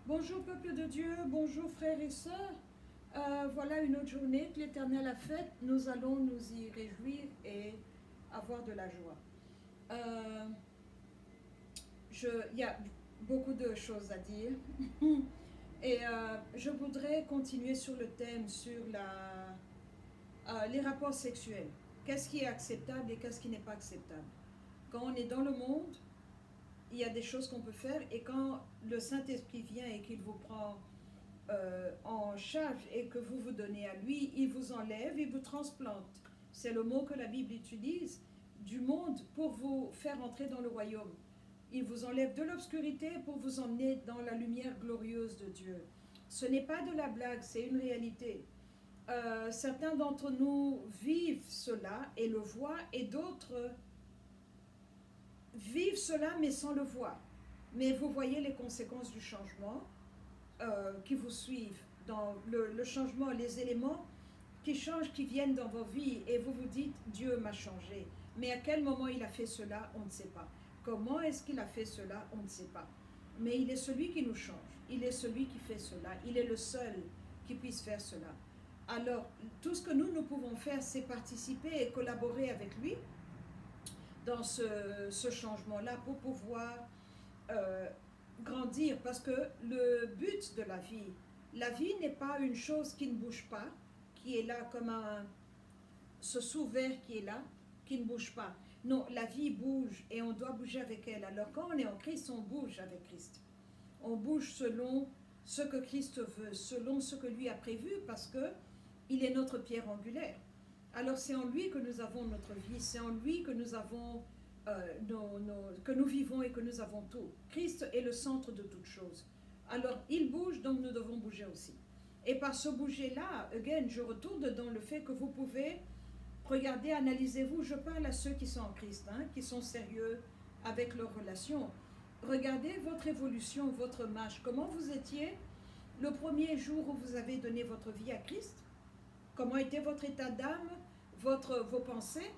Bonjour peuple de Dieu, bonjour frères et sœurs. Voilà une autre journée que l'Éternel a faite. Nous allons nous y réjouir et avoir de la joie. Euh, il y a beaucoup de choses à dire. Et je voudrais continuer sur le thème sur les rapports sexuels. Qu'est-ce qui est acceptable et qu'est-ce qui n'est pas acceptable. Quand on est dans le monde, il y a des choses qu'on peut faire, et quand le Saint-Esprit vient et qu'il vous prend en charge et que vous vous donnez à lui, il vous enlève, il vous transplante. C'est le mot que la Bible utilise, du monde pour vous faire entrer dans le royaume. Il vous enlève de l'obscurité pour vous emmener dans la lumière glorieuse de Dieu. Ce n'est pas de la blague, c'est une réalité. Certains d'entre nous vivent cela et le voient, et d'autres vivent cela mais sans le voir. Mais vous voyez les conséquences du changement qui vous suivent, dans le changement, les éléments qui changent, qui viennent dans vos vies, et vous vous dites, Dieu m'a changé. Mais à quel moment il a fait cela, on ne sait pas. Comment est-ce qu'il a fait cela, on ne sait pas. Mais il est celui qui nous change, il est celui qui fait cela, il est le seul qui puisse faire cela. Alors, tout ce que nous pouvons faire, c'est participer et collaborer avec lui dans ce changement-là pour pouvoir euh, grandir, parce que le but de la vie n'est pas une chose qui ne bouge pas, qui est là comme ce sous-verre qui est là, qui ne bouge pas. Non, la vie bouge et on doit bouger avec elle. Alors quand on est en Christ, on bouge avec Christ. On bouge selon ce que Christ veut, selon ce que lui a prévu, parce que il est notre pierre angulaire. Alors c'est en lui que nous avons notre vie, c'est en lui que nous avons que nous vivons et que nous avons tout. Christ est le centre de toute chose. Alors il bouge, donc nous devons bouger aussi. Et par ce bouger-là, again, je retourne dans le fait que vous pouvez regarder, analysez-vous. Je parle à ceux qui sont en Christ, hein, qui sont sérieux avec leurs relations. Regardez votre évolution, votre marche. Comment vous étiez le premier jour où vous avez donné votre vie à Christ? Comment était votre état d'âme, vos pensées?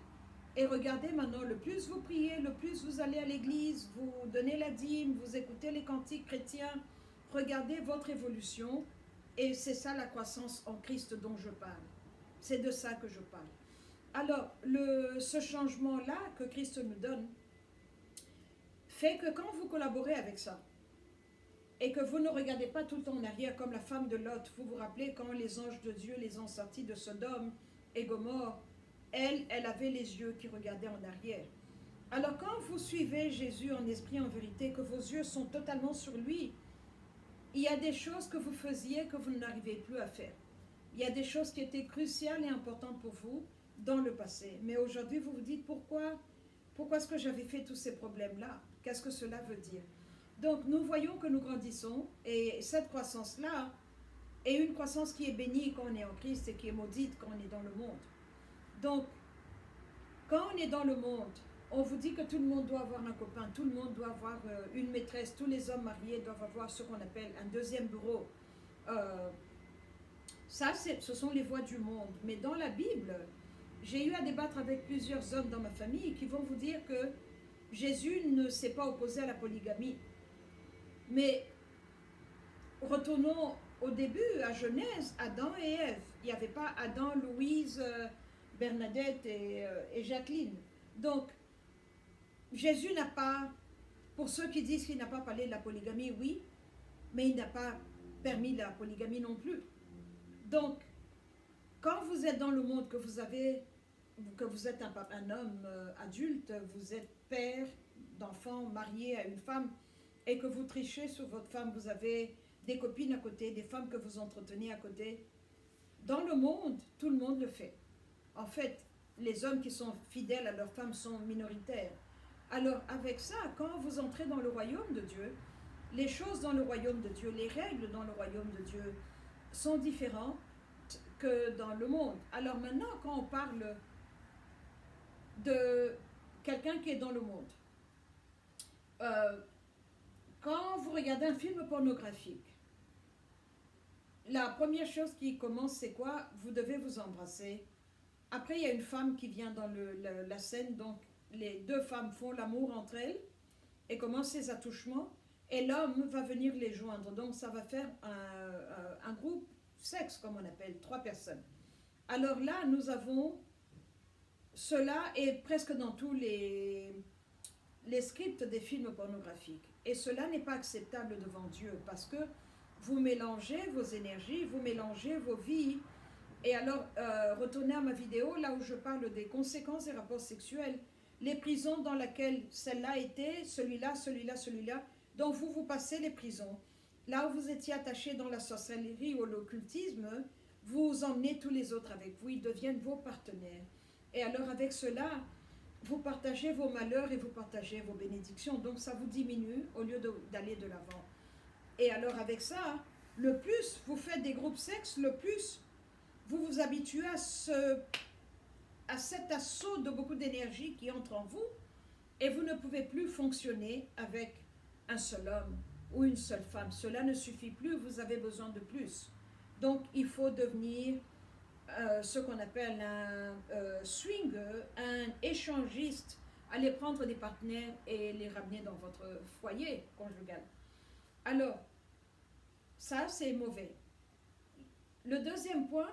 Et regardez maintenant, le plus vous priez, le plus vous allez à l'église, vous donnez la dîme, vous écoutez les cantiques chrétiens, regardez votre évolution. Et c'est ça la croissance en Christ dont je parle. C'est de ça que je parle. Alors, ce changement-là que Christ nous donne fait que quand vous collaborez avec ça, et que vous ne regardez pas tout le temps en arrière comme la femme de Lot, vous vous rappelez quand les anges de Dieu les ont sortis de Sodome et Gomorrhe, elle avait les yeux qui regardaient en arrière. Alors quand vous suivez Jésus en esprit, en vérité, que vos yeux sont totalement sur lui, il y a des choses que vous faisiez que vous n'arrivez plus à faire. Il y a des choses qui étaient cruciales et importantes pour vous dans le passé. Mais aujourd'hui, vous vous dites pourquoi est-ce que j'avais fait tous ces problèmes-là? Qu'est-ce que cela veut dire? Donc nous voyons que nous grandissons, et cette croissance-là est une croissance qui est bénie quand on est en Christ et qui est maudite quand on est dans le monde. Donc, quand on est dans le monde, on vous dit que tout le monde doit avoir un copain, tout le monde doit avoir une maîtresse, tous les hommes mariés doivent avoir ce qu'on appelle un deuxième bureau. Ça, ce sont les voies du monde. Mais dans la Bible, j'ai eu à débattre avec plusieurs hommes dans ma famille qui vont vous dire que Jésus ne s'est pas opposé à la polygamie. Mais retournons au début, à Genèse, Adam et Ève. Il n'y avait pas Adam, Louise, Bernadette et Jacqueline. Donc, Jésus n'a pas, pour ceux qui disent qu'il n'a pas parlé de la polygamie, oui, mais il n'a pas permis la polygamie non plus. Donc, quand vous êtes dans le monde, que vous êtes un homme adulte, vous êtes père d'enfants marié à une femme, et que vous trichez sur votre femme, vous avez des copines à côté, des femmes que vous entretenez à côté. Dans le monde, tout le monde le fait. En fait, les hommes qui sont fidèles à leur femme sont minoritaires. Alors avec ça, quand vous entrez dans le royaume de Dieu, les choses dans le royaume de Dieu, les règles dans le royaume de Dieu sont différentes que dans le monde. Alors maintenant, quand on parle de quelqu'un qui est dans le monde, quand vous regardez un film pornographique, la première chose qui commence, c'est quoi? Vous devez vous embrasser. Après, il y a une femme qui vient dans la scène, donc les deux femmes font l'amour entre elles et commencent ces attouchements. et l'homme va venir les joindre. Donc ça va faire un groupe sexe, comme on appelle, 3 personnes. Alors là, nous avons cela est presque dans tous les scripts des films pornographiques. Et cela n'est pas acceptable devant Dieu parce que vous mélangez vos énergies, vous mélangez vos vies. Et alors, retournez à ma vidéo, là où je parle des conséquences des rapports sexuels, les prisons dans lesquelles celle-là était, celui-là, celui-là, celui-là, dont vous passez les prisons. Là où vous étiez attaché dans la sorcellerie ou l'occultisme, vous emmenez tous les autres avec vous, ils deviennent vos partenaires. Et alors avec cela, vous partagez vos malheurs et vous partagez vos bénédictions, donc ça vous diminue au lieu d'aller de l'avant. Et alors avec ça, le plus vous faites des groupes sexes, le plus vous vous habituez à cet assaut de beaucoup d'énergie qui entre en vous et vous ne pouvez plus fonctionner avec un seul homme ou une seule femme. Cela ne suffit plus, vous avez besoin de plus. Donc il faut devenir ce qu'on appelle un swinger, un échangiste, aller prendre des partenaires et les ramener dans votre foyer conjugal. Alors, ça c'est mauvais. Le deuxième point,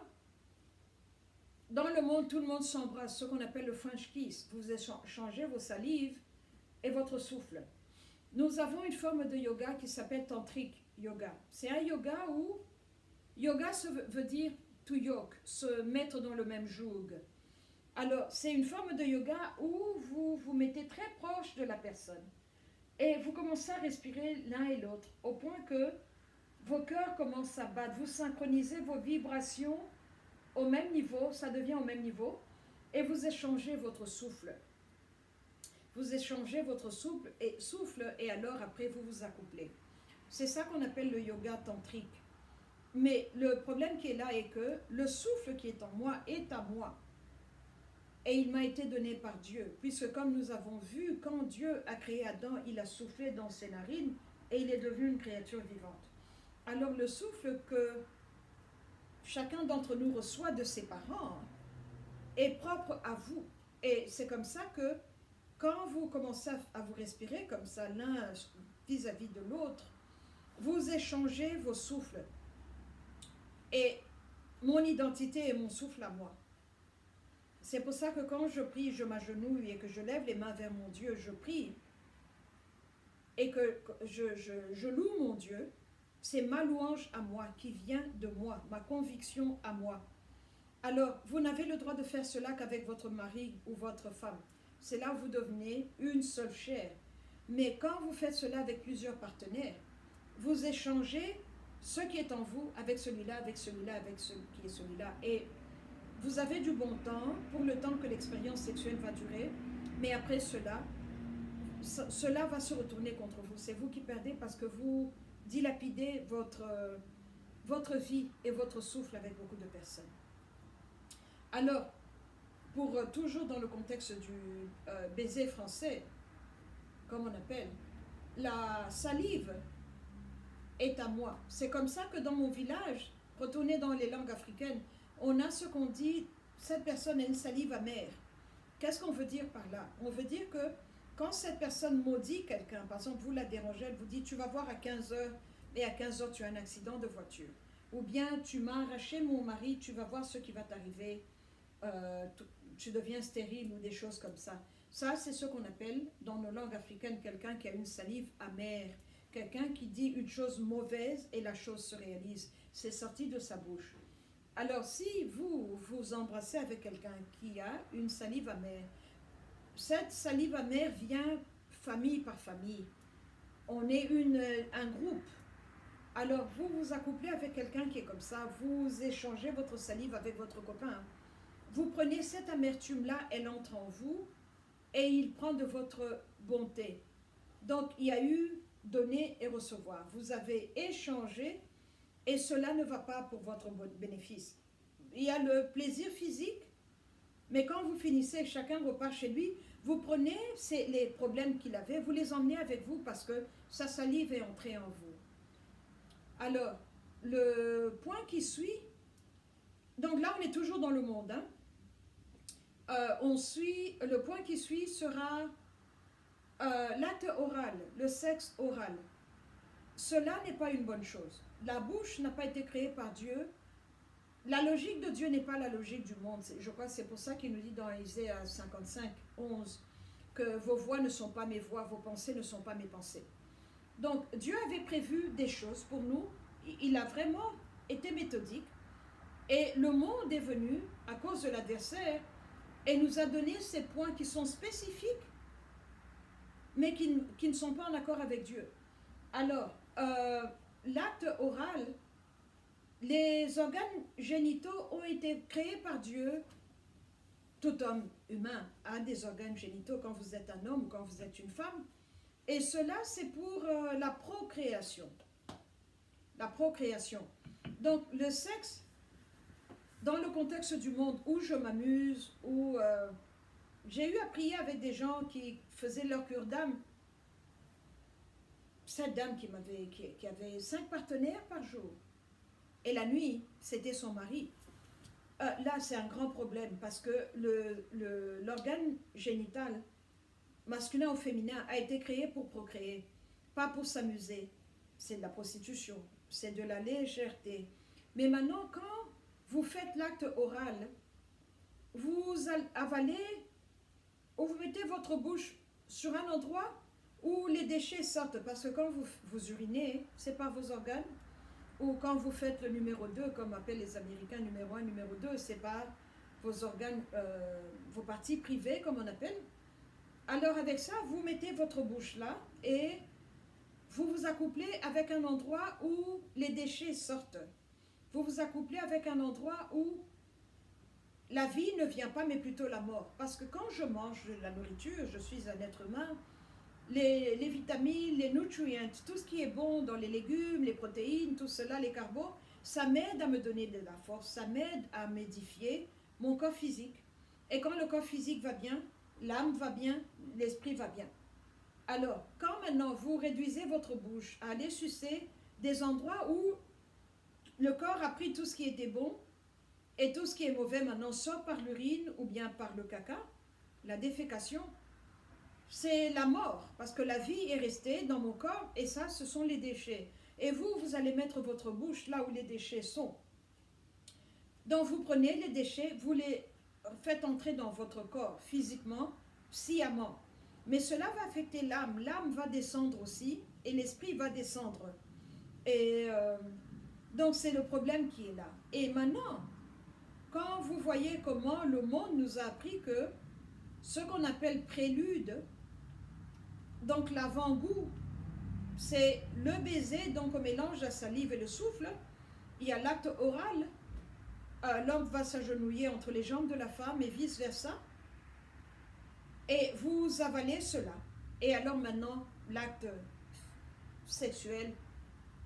dans le monde, tout le monde s'embrasse, ce qu'on appelle le French kiss. Vous échangez vos salives et votre souffle. Nous avons une forme de yoga qui s'appelle tantrique yoga. C'est un yoga où yoga veut dire to yoke, se mettre dans le même joug. Alors, c'est une forme de yoga où vous vous mettez très proche de la personne et vous commencez à respirer l'un et l'autre au point que vos cœurs commencent à battre. Vous synchronisez vos vibrations au même niveau, ça devient au même niveau, et vous échangez votre souffle. Vous échangez votre souffle et alors après vous vous accouplez. C'est ça qu'on appelle le yoga tantrique. Mais le problème qui est là est que le souffle qui est en moi est à moi. Et il m'a été donné par Dieu. Puisque comme nous avons vu, quand Dieu a créé Adam, il a soufflé dans ses narines et il est devenu une créature vivante. Alors le souffle que chacun d'entre nous reçoit de ses parents est propre à vous. Et c'est comme ça que quand vous commencez à vous respirer comme ça, l'un vis-à-vis de l'autre, vous échangez vos souffles. Et mon identité est mon souffle à moi. C'est pour ça que quand je prie, je m'agenouille et que je lève les mains vers mon Dieu, je prie et que je loue mon Dieu, c'est ma louange à moi qui vient de moi, ma conviction à moi. Alors, vous n'avez le droit de faire cela qu'avec votre mari ou votre femme. C'est là où vous devenez une seule chair. Mais quand vous faites cela avec plusieurs partenaires, vous échangez ce qui est en vous avec celui-là, avec celui-là, avec ce qui est celui-là. Et vous avez du bon temps pour le temps que l'expérience sexuelle va durer, mais après cela va se retourner contre vous. C'est vous qui perdez parce que vous dilapidez votre vie et votre souffle avec beaucoup de personnes. Alors, pour toujours dans le contexte du baiser français, comme on appelle, la salive est à moi. C'est comme ça que dans mon village, retourner dans les langues africaines, on a ce qu'on dit, cette personne a une salive amère. Qu'est-ce qu'on veut dire par là? On veut dire que quand cette personne maudit quelqu'un, par exemple, vous la dérangez, elle vous dit, tu vas voir à 15h, et à 15h, tu as un accident de voiture. Ou bien, tu m'as arraché mon mari, tu vas voir ce qui va t'arriver, tu deviens stérile ou des choses comme ça. Ça, c'est ce qu'on appelle, dans nos langues africaines, quelqu'un qui a une salive amère. Quelqu'un qui dit une chose mauvaise et la chose se réalise. C'est sorti de sa bouche. Alors, si vous vous embrassez avec quelqu'un qui a une salive amère, cette salive amère vient famille par famille. On est un groupe. Alors, vous vous accouplez avec quelqu'un qui est comme ça, vous échangez votre salive avec votre copain. Vous prenez cette amertume-là, elle entre en vous et il prend de votre bonté. Donc, il y a eu donner et recevoir. Vous avez échangé et cela ne va pas pour votre bénéfice. Il y a le plaisir physique, mais quand vous finissez, chacun repart chez lui, vous prenez les problèmes qu'il avait, vous les emmenez avec vous parce que sa salive est entrée en vous. Alors, le point qui suit, donc là on est toujours dans le monde, hein. Le point qui suit sera l'acte oral, le sexe oral. cela n'est pas une bonne chose. La bouche n'a pas été créée par Dieu. La logique de Dieu n'est pas la logique du monde. Je crois que c'est pour ça qu'il nous dit dans Isaïe 55, 11, que vos voix ne sont pas mes voix, vos pensées ne sont pas mes pensées. Donc Dieu avait prévu des choses pour nous. Il a vraiment été méthodique. Et le monde est venu à cause de l'adversaire et nous a donné ces points qui sont spécifiques, mais qui ne sont pas en accord avec Dieu. Alors, l'acte oral, les organes génitaux ont été créés par Dieu. Tout homme humain a des organes génitaux quand vous êtes un homme ou quand vous êtes une femme. Et cela, c'est pour la procréation. La procréation. Donc, le sexe, dans le contexte du monde où je m'amuse, où j'ai eu à prier avec des gens qui faisaient leur cure d'âme. Cette dame qui avait 5 partenaires par jour. Et la nuit, c'était son mari. Là, c'est un grand problème parce que l'organe génital, masculin ou féminin, a été créé pour procréer, pas pour s'amuser. C'est de la prostitution, c'est de la légèreté. Mais maintenant, quand vous faites l'acte oral, vous avalez ou vous mettez votre bouche sur un endroit où les déchets sortent. Parce que quand vous urinez, c'est par vos organes. Ou quand vous faites le numéro 2, comme appellent les Américains numéro 1, numéro 2, c'est par vos organes, vos parties privées, comme on appelle. Alors avec ça, vous mettez votre bouche là et vous vous accouplez avec un endroit où les déchets sortent. Vous vous accouplez avec un endroit où la vie ne vient pas, mais plutôt la mort. Parce que quand je mange de la nourriture, je suis un être humain, les vitamines, les nutriments, tout ce qui est bon dans les légumes, les protéines, tout cela, les carbos, ça m'aide à me donner de la force, ça m'aide à m'édifier mon corps physique. Et quand le corps physique va bien, l'âme va bien, l'esprit va bien. Alors, quand maintenant vous réduisez votre bouche à aller sucer des endroits où le corps a pris tout ce qui était bon, et tout ce qui est mauvais maintenant sort par l'urine ou bien par le caca, la défécation, c'est la mort, parce que la vie est restée dans mon corps, et ça, ce sont les déchets. Et vous allez mettre votre bouche là où les déchets sont. Donc vous prenez les déchets, vous les faites entrer dans votre corps, physiquement, sciemment. Mais cela va affecter l'âme. L'âme va descendre aussi, et l'esprit va descendre. Et donc c'est le problème qui est là. Et maintenant, quand vous voyez comment le monde nous a appris que ce qu'on appelle prélude, donc l'avant-goût, c'est le baiser, donc on mélange la salive et le souffle. Il y a l'acte oral, l'homme va s'agenouiller entre les jambes de la femme et vice-versa. Et vous avalez cela. Et alors maintenant, l'acte sexuel,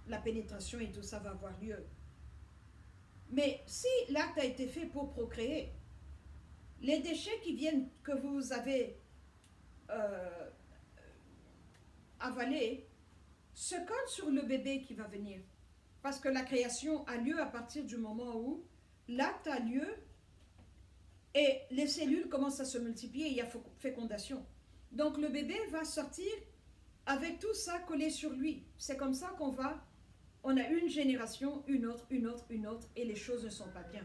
la pénétration et tout ça va avoir lieu. Mais si l'acte a été fait pour procréer, les déchets que vous avez avalés se collent sur le bébé qui va venir. Parce que la création a lieu à partir du moment où l'acte a lieu et les cellules commencent à se multiplier et il y a fécondation. Donc le bébé va sortir avec tout ça collé sur lui. C'est comme ça on a une génération, une autre, et les choses ne sont pas bien.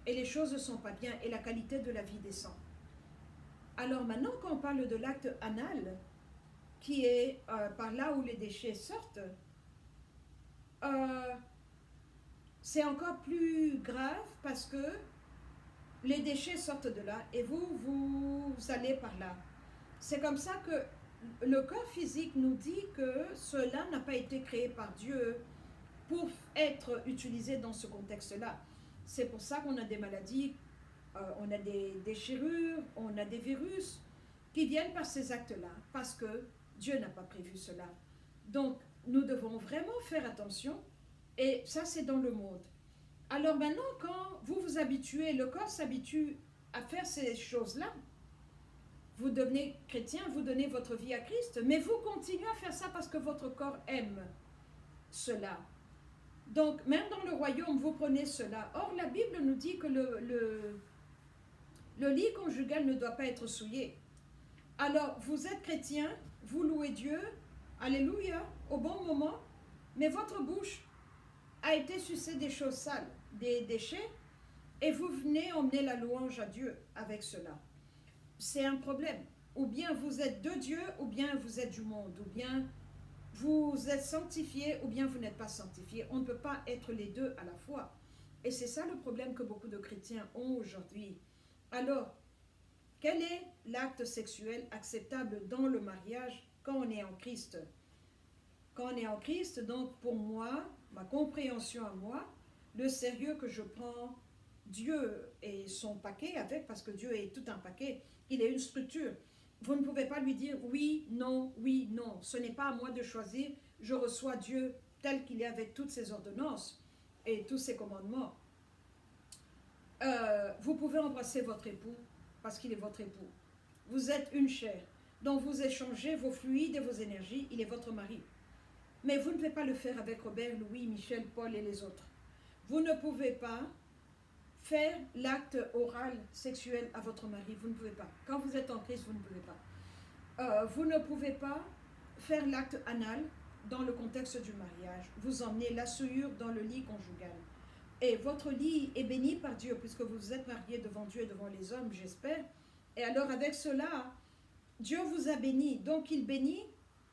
Et les choses ne sont pas bien, et la qualité de la vie descend. Alors maintenant, quand on parle de l'acte anal, qui est par là où les déchets sortent, c'est encore plus grave parce que les déchets sortent de là et vous allez par là. C'est comme ça que le corps physique nous dit que cela n'a pas été créé par Dieu pour être utilisé dans ce contexte-là. C'est pour ça qu'on a des maladies, on a des déchirures, on a des virus qui viennent par ces actes-là, parce que Dieu n'a pas prévu cela. Donc, nous devons vraiment faire attention, et ça, c'est dans le monde. Alors maintenant, quand vous vous habituez, le corps s'habitue à faire ces choses-là, vous devenez chrétien, vous donnez votre vie à Christ, mais vous continuez à faire ça parce que votre corps aime cela. Donc, même dans le royaume, vous prenez cela. Or, la Bible nous dit que le lit conjugal ne doit pas être souillé. Alors, vous êtes chrétien, vous louez Dieu, alléluia, au bon moment, mais votre bouche a été sucée des choses sales, des déchets, et vous venez emmener la louange à Dieu avec cela. C'est un problème. Ou bien vous êtes de Dieu, ou bien vous êtes du monde, ou bien vous êtes sanctifié, ou bien vous n'êtes pas sanctifié. On ne peut pas être les deux à la fois. Et c'est ça le problème que beaucoup de chrétiens ont aujourd'hui. Alors, quel est l'acte sexuel acceptable dans le mariage quand on est en Christ? Quand on est en Christ, donc pour moi, ma compréhension à moi, le sérieux que je prends Dieu et son paquet avec, parce que Dieu est tout un paquet, il est une structure. Vous ne pouvez pas lui dire oui, non, oui, non. Ce n'est pas à moi de choisir. Je reçois Dieu tel qu'il est avec toutes ses ordonnances et tous ses commandements. Vous pouvez embrasser votre époux parce qu'il est votre époux. Vous êtes une chair. Donc vous échangez vos fluides et vos énergies. Il est votre mari. Mais vous ne pouvez pas le faire avec Robert, Louis, Michel, Paul et les autres. Vous ne pouvez pas faire l'acte oral sexuel à votre mari. Vous ne pouvez pas. Quand vous êtes en Christ, vous ne pouvez pas. Vous ne pouvez pas faire l'acte anal dans le contexte du mariage. Vous emmenez la souillure dans le lit conjugal. Et votre lit est béni par Dieu, puisque vous êtes mariés devant Dieu et devant les hommes, j'espère. Et alors avec cela, Dieu vous a béni. Donc il bénit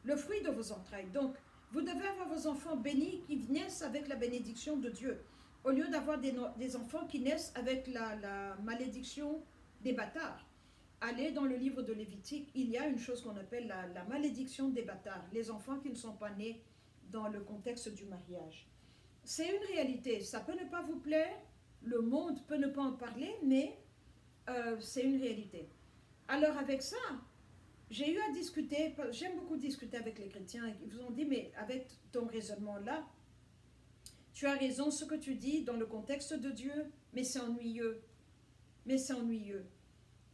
le fruit de vos entrailles. Donc vous devez avoir vos enfants bénis qui naissent avec la bénédiction de Dieu, au lieu d'avoir des enfants qui naissent avec la malédiction des bâtards. Allez dans le livre de Lévitique, il y a une chose qu'on appelle la malédiction des bâtards, les enfants qui ne sont pas nés dans le contexte du mariage. C'est une réalité, ça peut ne pas vous plaire, le monde peut ne pas en parler, mais c'est une réalité. Alors avec ça, j'ai eu à discuter, j'aime beaucoup discuter avec les chrétiens, ils vous ont dit, mais avec ton raisonnement là, tu as raison, ce que tu dis dans le contexte de Dieu, mais c'est ennuyeux. Mais c'est ennuyeux.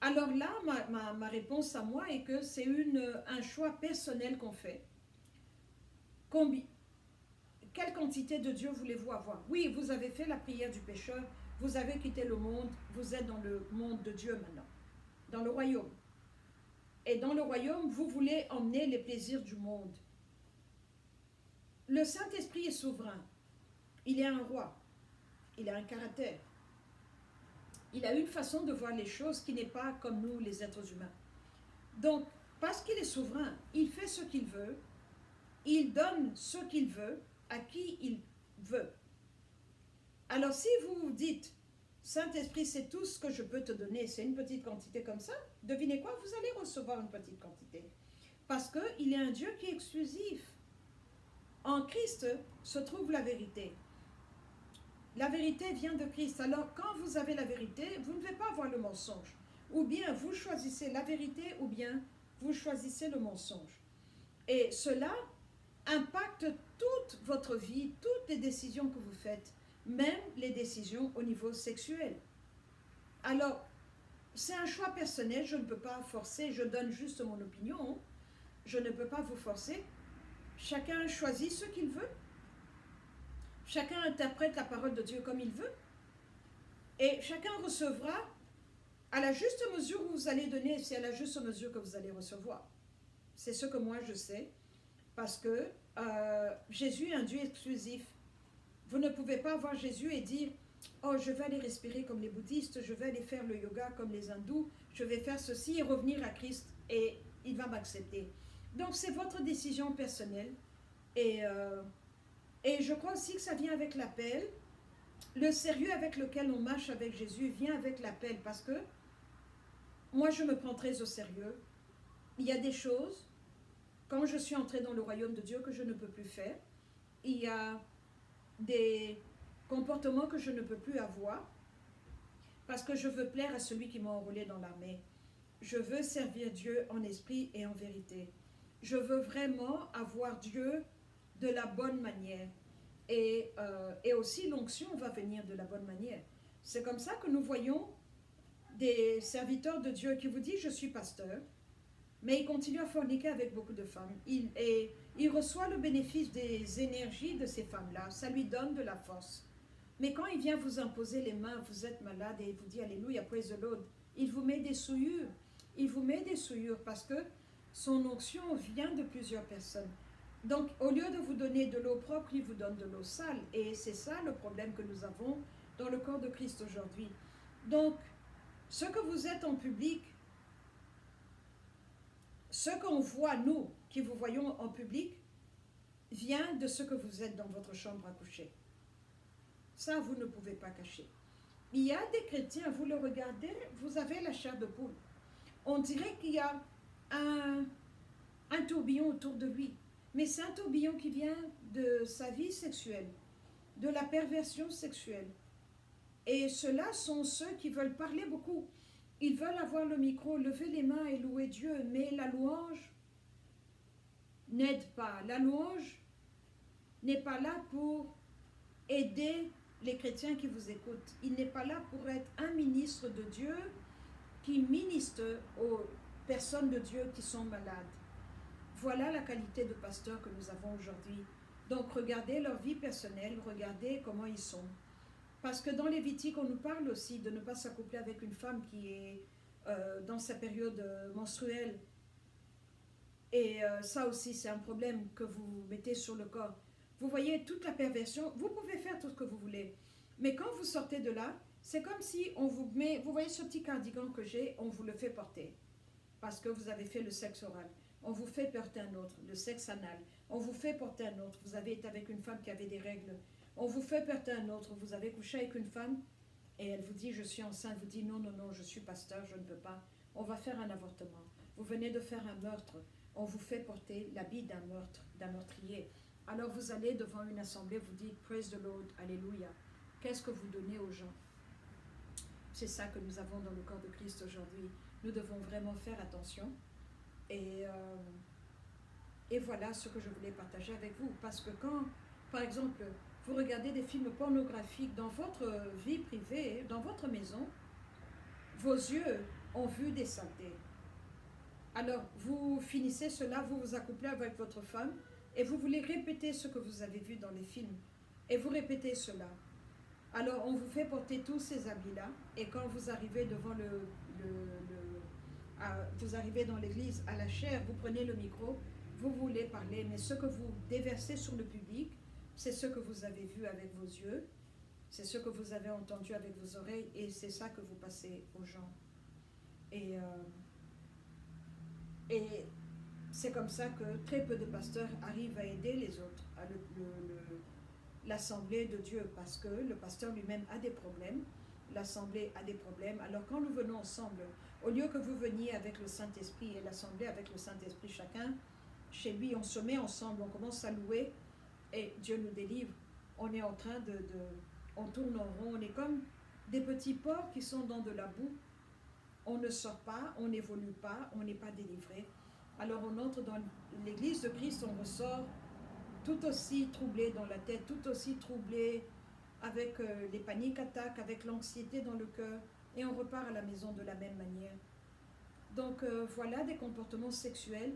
Alors là, ma réponse à moi est que c'est un choix personnel qu'on fait. Quelle quantité de Dieu voulez-vous avoir? Oui, vous avez fait la prière du pécheur, vous avez quitté le monde, vous êtes dans le monde de Dieu maintenant, dans le royaume. Et dans le royaume, vous voulez emmener les plaisirs du monde. Le Saint-Esprit est souverain. Il est un roi. Il a un caractère. Il a une façon de voir les choses qui n'est pas comme nous, les êtres humains. Donc, parce qu'il est souverain, il fait ce qu'il veut. Il donne ce qu'il veut à qui il veut. Alors, si vous dites, Saint-Esprit, c'est tout ce que je peux te donner, c'est une petite quantité comme ça, devinez quoi, vous allez recevoir une petite quantité. Parce qu'il est un Dieu qui est exclusif. En Christ se trouve la vérité. La vérité vient de Christ. Alors, quand vous avez la vérité, vous ne devez pas avoir le mensonge. Ou bien vous choisissez la vérité, ou bien vous choisissez le mensonge. Et cela impacte toute votre vie, toutes les décisions que vous faites, même les décisions au niveau sexuel. Alors, c'est un choix personnel, je ne peux pas forcer, je donne juste mon opinion, je ne peux pas vous forcer. Chacun choisit ce qu'il veut. Chacun interprète la parole de Dieu comme il veut. Et chacun recevra à la juste mesure où vous allez donner, c'est à la juste mesure que vous allez recevoir. C'est ce que moi je sais, parce que Jésus est un Dieu exclusif. Vous ne pouvez pas voir Jésus et dire « Oh, je vais aller respirer comme les bouddhistes, je vais aller faire le yoga comme les hindous, je vais faire ceci et revenir à Christ et il va m'accepter. » Donc c'est votre décision personnelle et je crois aussi que ça vient avec l'appel. Le sérieux avec lequel on marche avec Jésus vient avec l'appel parce que moi je me prends très au sérieux. Il y a des choses, quand je suis entrée dans le royaume de Dieu, que je ne peux plus faire. Il y a des comportements que je ne peux plus avoir parce que je veux plaire à celui qui m'a enrôlé dans l'armée. Je veux servir Dieu en esprit et en vérité. Je veux vraiment avoir Dieu de la bonne manière. Et aussi l'onction va venir de la bonne manière. C'est comme ça que nous voyons des serviteurs de Dieu qui vous disent « je suis pasteur », mais il continue à forniquer avec beaucoup de femmes. Il reçoit le bénéfice des énergies de ces femmes-là, ça lui donne de la force. Mais quand il vient vous imposer les mains, vous êtes malade et il vous dit « Alléluia, praise the Lord », il vous met des souillures. Il vous met des souillures parce que son onction vient de plusieurs personnes. Donc, au lieu de vous donner de l'eau propre, il vous donne de l'eau sale. Et c'est ça le problème que nous avons dans le corps de Christ aujourd'hui. Donc, ce que vous êtes en public, ce qu'on voit, nous, qui vous voyons en public, vient de ce que vous êtes dans votre chambre à coucher. Ça, vous ne pouvez pas cacher. Il y a des chrétiens, vous le regardez, vous avez la chair de poule. On dirait qu'il y a un tourbillon autour de lui. Mais c'est un tourbillon qui vient de sa vie sexuelle, de la perversion sexuelle. Et ceux-là sont ceux qui veulent parler beaucoup. Ils veulent avoir le micro, lever les mains et louer Dieu. Mais la louange n'aide pas. La louange n'est pas là pour aider les chrétiens qui vous écoutent. Il n'est pas là pour être un ministre de Dieu qui ministre aux personnes de Dieu qui sont malades. Voilà la qualité de pasteur que nous avons aujourd'hui. Donc regardez leur vie personnelle, regardez comment ils sont. Parce que dans Lévitique, on nous parle aussi de ne pas s'accoupler avec une femme qui est dans sa période menstruelle. Et ça aussi, c'est un problème que vous mettez sur le corps. Vous voyez toute la perversion. Vous pouvez faire tout ce que vous voulez. Mais quand vous sortez de là, c'est comme si on vous met... Vous voyez ce petit cardigan que j'ai, on vous le fait porter. Parce que vous avez fait le sexe oral. On vous fait porter un autre, le sexe anal. On vous fait porter un autre. Vous avez été avec une femme qui avait des règles. On vous fait porter un autre. Vous avez couché avec une femme et elle vous dit « je suis enceinte ». Vous dites « non, non, non, je suis pasteur, je ne peux pas ». On va faire un avortement. Vous venez de faire un meurtre. On vous fait porter l'habit d'un meurtre, d'un meurtrier. Alors vous allez devant une assemblée, vous dites « Praise the Lord, Alléluia ». Qu'est-ce que vous donnez aux gens? C'est ça que nous avons dans le corps de Christ aujourd'hui. Nous devons vraiment faire attention. Et voilà ce que je voulais partager avec vous. Parce que quand, par exemple, vous regardez des films pornographiques dans votre vie privée, dans votre maison, vos yeux ont vu des saletés. Alors, vous finissez cela, vous vous accouplez avec votre femme et vous voulez répéter ce que vous avez vu dans les films. Et vous répétez cela. Alors, on vous fait porter tous ces habits-là et quand vous arrivez devant vous arrivez dans l'église à la chair, vous prenez le micro, vous voulez parler, mais ce que vous déversez sur le public, c'est ce que vous avez vu avec vos yeux, c'est ce que vous avez entendu avec vos oreilles et c'est ça que vous passez aux gens. Et c'est comme ça que très peu de pasteurs arrivent à aider les autres, à l'assemblée de Dieu, parce que le pasteur lui-même a des problèmes, l'assemblée a des problèmes. Alors quand nous venons ensemble, au lieu que vous veniez avec le Saint-Esprit et l'assemblée avec le Saint-Esprit, chacun chez lui, on se met ensemble, on commence à louer et Dieu nous délivre. On est en train on tourne en rond, on est comme des petits porcs qui sont dans de la boue. On ne sort pas, on n'évolue pas, on n'est pas délivré. Alors on entre dans l'église de Christ, on ressort tout aussi troublé dans la tête, tout aussi troublé avec les paniques attaques, avec l'anxiété dans le cœur, et on repart à la maison de la même manière. Donc voilà des comportements sexuels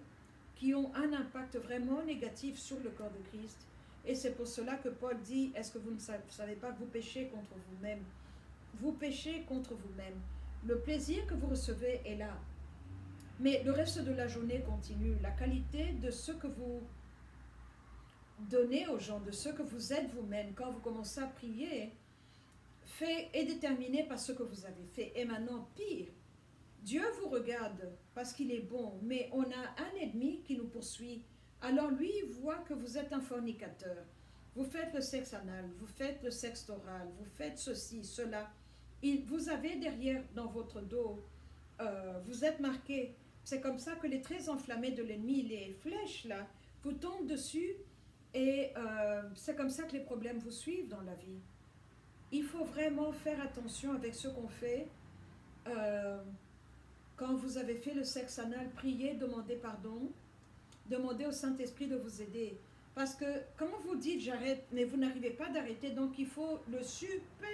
qui ont un impact vraiment négatif sur le corps de Christ. Et c'est pour cela que Paul dit, est-ce que vous ne savez pas que vous péchez contre vous-même? Vous péchez contre vous-même. Le plaisir que vous recevez est là. Mais le reste de la journée continue. La qualité de ce que vous donnez aux gens, de ce que vous êtes vous-même, quand vous commencez à prier, est déterminé par ce que vous avez fait. Et maintenant, pire, Dieu vous regarde parce qu'il est bon, mais on a un ennemi qui nous poursuit. Alors lui, il voit que vous êtes un fornicateur. Vous faites le sexe anal, vous faites le sexe oral, vous faites ceci, cela. Vous avez derrière, dans votre dos, vous êtes marqué. C'est comme ça que les traits enflammés de l'ennemi, les flèches là, vous tombent dessus et c'est comme ça que les problèmes vous suivent dans la vie. Il faut vraiment faire attention avec ce qu'on fait. Quand vous avez fait le sexe anal, priez, demandez pardon, demandez au Saint-Esprit de vous aider. Parce que quand vous dites j'arrête, mais vous n'arrivez pas d'arrêter, donc il faut le super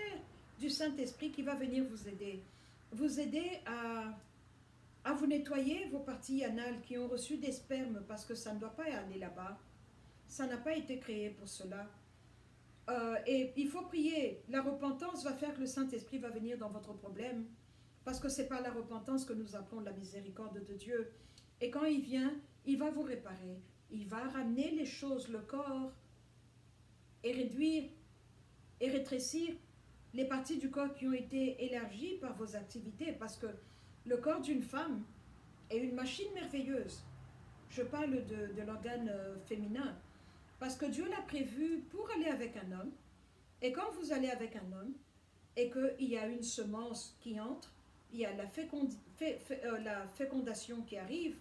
du Saint-Esprit qui va venir vous aider. Vous aider à vous nettoyer vos parties anales qui ont reçu des spermes parce que ça ne doit pas aller là-bas. Ça n'a pas été créé pour cela. Et il faut prier. La repentance va faire que le Saint-Esprit va venir dans votre problème. Parce que c'est par la repentance que nous appelons la miséricorde de Dieu. Et quand il vient, il va vous réparer. il va ramener les choses, le corps, et réduire et rétrécir les parties du corps qui ont été élargies par vos activités, parce que le corps d'une femme est une machine merveilleuse. Je parle de l'organe féminin, parce que Dieu l'a prévu pour aller avec un homme, et quand vous allez avec un homme, et qu'il y a une semence qui entre, il y a la fécondation qui arrive,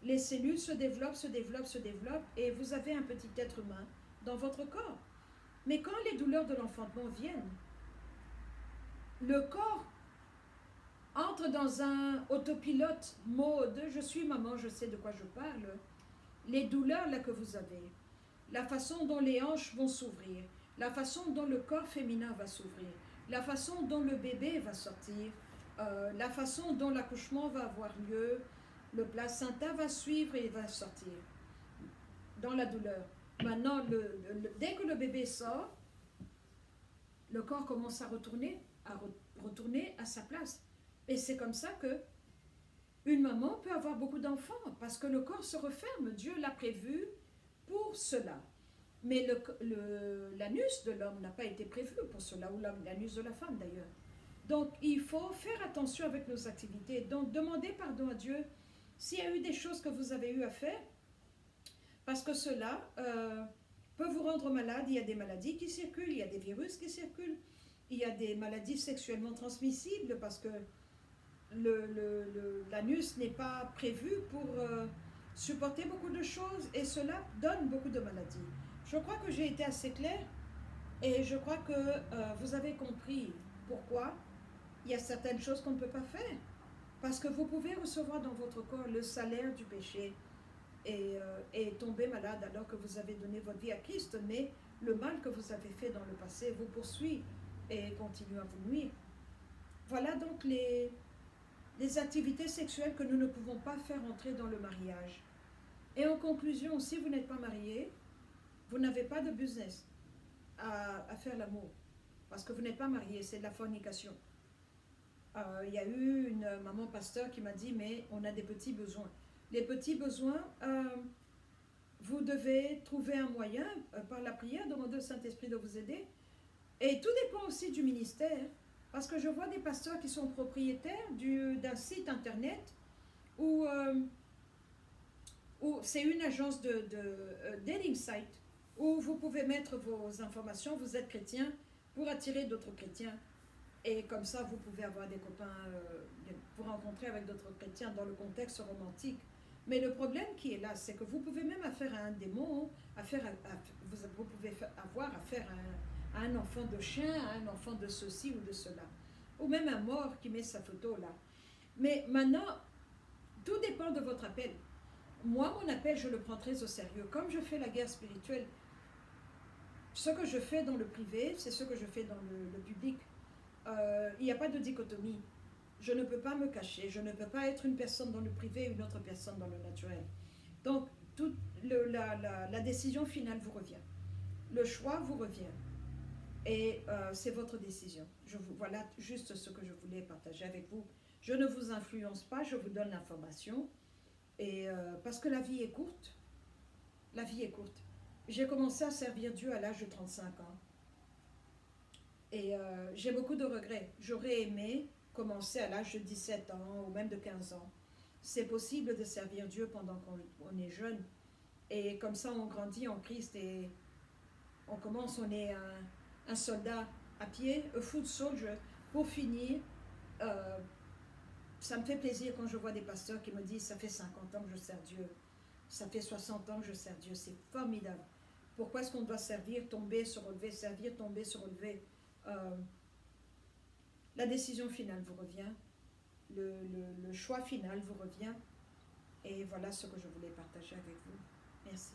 les cellules se développent, se développent, se développent, et vous avez un petit être humain dans votre corps. Mais quand les douleurs de l'enfantement viennent, le corps entre dans un autopilote mode, je suis maman, je sais de quoi je parle. Les douleurs là que vous avez, la façon dont les hanches vont s'ouvrir, la façon dont le corps féminin va s'ouvrir, la façon dont le bébé va sortir, la façon dont l'accouchement va avoir lieu, le placenta va suivre et va sortir dans la douleur. Maintenant, dès que le bébé sort, le corps commence à retourner à sa place. Et c'est comme ça que une maman peut avoir beaucoup d'enfants, parce que le corps se referme. Dieu l'a prévu pour cela. Mais l'anus de l'homme n'a pas été prévu pour cela, ou l'anus de la femme d'ailleurs. Donc il faut faire attention avec nos activités. Donc demandez pardon à Dieu s'il y a eu des choses que vous avez eu à faire, parce que cela peut vous rendre malade. Il y a des maladies qui circulent, il y a des virus qui circulent, il y a des maladies sexuellement transmissibles, parce que l'anus n'est pas prévu pour supporter beaucoup de choses, et cela donne beaucoup de maladies. Je crois que j'ai été assez claire, et je crois que vous avez compris pourquoi il y a certaines choses qu'on ne peut pas faire. Parce que vous pouvez recevoir dans votre corps le salaire du péché et tomber malade alors que vous avez donné votre vie à Christ, mais le mal que vous avez fait dans le passé vous poursuit et continue à vous nuire. Voilà donc les activités sexuelles que nous ne pouvons pas faire entrer dans le mariage. Et en conclusion, si vous n'êtes pas marié, vous n'avez pas de business à faire l'amour, parce que vous n'êtes pas marié, c'est de la fornication. Il y a eu une maman pasteur qui m'a dit, mais on a des petits besoins. Les petits besoins, vous devez trouver un moyen, par la prière, demander au Saint-Esprit de vous aider. Et tout dépend aussi du ministère, parce que je vois des pasteurs qui sont propriétaires d'un site internet où c'est une agence de dating site, où vous pouvez mettre vos informations, vous êtes chrétien, pour attirer d'autres chrétiens. Et comme ça, vous pouvez avoir des copains, vous rencontrer avec d'autres chrétiens dans le contexte romantique. Mais le problème qui est là, c'est que vous pouvez même affaire à un démon, vous pouvez avoir affaire à un enfant de chien, à un enfant de ceci ou de cela. Ou même un mort qui met sa photo là. Mais maintenant, tout dépend de votre appel. Moi, mon appel, je le prends très au sérieux. Comme je fais la guerre spirituelle, ce que je fais dans le privé, c'est ce que je fais dans le public. Il n'y a pas de dichotomie. Je ne peux pas me cacher, je ne peux pas être une personne dans le privé et une autre personne dans le naturel. Donc, la décision finale vous revient. Le choix vous revient. Et c'est votre décision. Voilà juste ce que je voulais partager avec vous. Je ne vous influence pas, je vous donne l'information. Et parce que la vie est courte. La vie est courte. J'ai commencé à servir Dieu à l'âge de 35 ans. Et j'ai beaucoup de regrets. J'aurais aimé commencer à l'âge de 17 ans ou même de 15 ans. C'est possible de servir Dieu pendant qu'on est jeune. Et comme ça, on grandit en Christ et on est un soldat à pied, a foot soldier. Pour finir, ça me fait plaisir quand je vois des pasteurs qui me disent « ça fait 50 ans que je sers Dieu, ça fait 60 ans que je sers Dieu ». C'est formidable. Pourquoi est-ce qu'on doit servir, tomber, se relever, servir, tomber, se relever? La décision finale vous revient, le choix final vous revient, et voilà ce que je voulais partager avec vous. Merci.